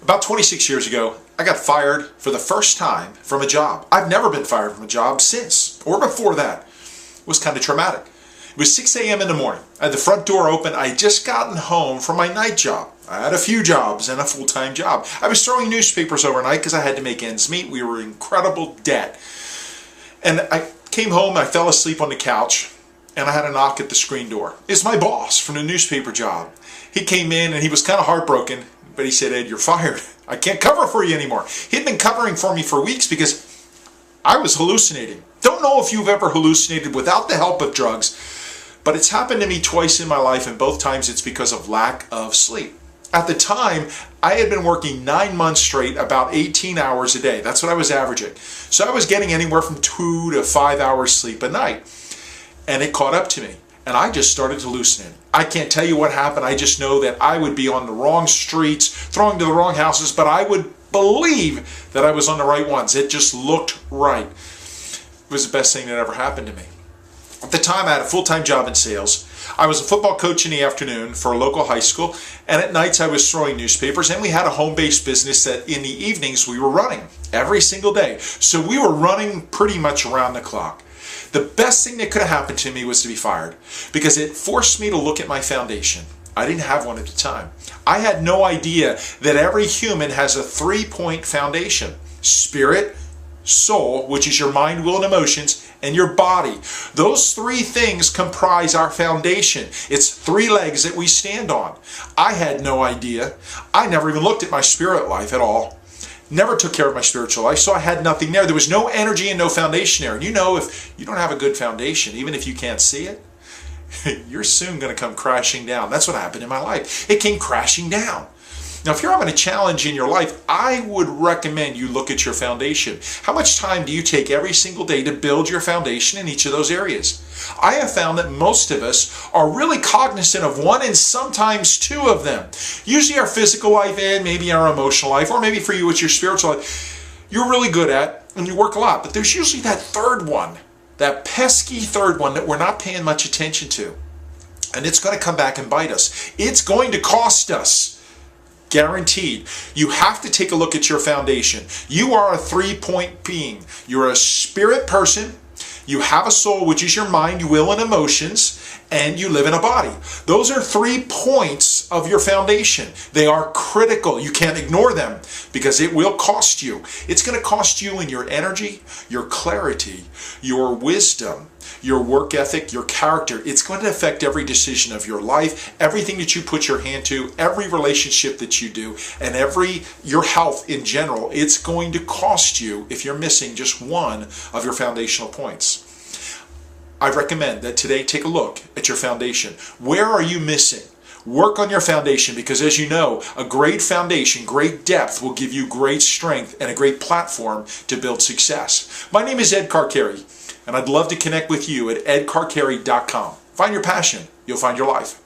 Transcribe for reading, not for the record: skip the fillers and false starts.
About 26 years ago, I got fired for the first time from a job. I've never been fired from a job since, or before that. It was kind of traumatic. It was 6 a.m. in the morning. I had the front door open. I had just gotten home from my night job. I had a few jobs and a full-time job. I was throwing newspapers overnight because I had to make ends meet. We were in incredible debt. And I came home, I fell asleep on the couch, and I had a knock at the screen door. It's my boss from the newspaper job. He came in and he was kind of heartbroken, but he said, "Ed, you're fired. I can't cover for you anymore." He'd been covering for me for weeks because I was hallucinating. Don't know if you've ever hallucinated without the help of drugs, but it's happened to me twice in my life, and both times it's because of lack of sleep. At the time, I had been working 9 months straight, about 18 hours a day. That's what I was averaging. So I was getting anywhere from 2 to 5 hours sleep a night. And it caught up to me. And I just started hallucinating. I can't tell you what happened. I just know that I would be on the wrong streets, throwing to the wrong houses, but I would believe that I was on the right ones. It just looked right. It was the best thing that ever happened to me. At the time, I had a full-time job in sales. I was a football coach in the afternoon for a local high school, and at nights I was throwing newspapers, and we had a home-based business that in the evenings we were running every single day. So we were running pretty much around the clock. The best thing that could have happened to me was to be fired, because it forced me to look at my foundation. I didn't have one at the time. I had no idea that every human has a 3-point foundation: spirit, soul, which is your mind, will, and emotions, and your body. Those 3 things comprise our foundation. It's 3 legs that we stand on. I had no idea. I never even looked at my spirit life at all. Never took care of my spiritual life, so I had nothing there. There was no energy and no foundation there. And you know, if you don't have a good foundation, even if you can't see it, you're soon going to come crashing down. That's what happened in my life. It came crashing down. Now, if you're having a challenge in your life, I would recommend you look at your foundation. How much time do you take every single day to build your foundation in each of those areas? I have found that most of us are really cognizant of one and sometimes 2 of them. Usually our physical life and maybe our emotional life, or maybe for you it's your spiritual life, you're really good at and you work a lot. But there's usually that 3rd one, that pesky 3rd one that we're not paying much attention to. And it's going to come back and bite us. It's going to cost us. Guaranteed. You have to take a look at your foundation. You are a 3-point being. You're a spirit person. You have a soul, which is your mind, will, and emotions, and you live in a body. Those are 3 points of your foundation. They are critical. You can't ignore them because it will cost you. It's going to cost you in your energy, your clarity, your wisdom, your work ethic, your character. It's going to affect every decision of your life, everything that you put your hand to, every relationship that you do, and your health in general. It's going to cost you if you're missing just one of your foundational points. I recommend that today take a look at your foundation. Where are you missing? Work on your foundation, because as you know, a great foundation, great depth will give you great strength and a great platform to build success. My name is Ed Carcarey, and I'd love to connect with you at edcarcarey.com. Find your passion, you'll find your life.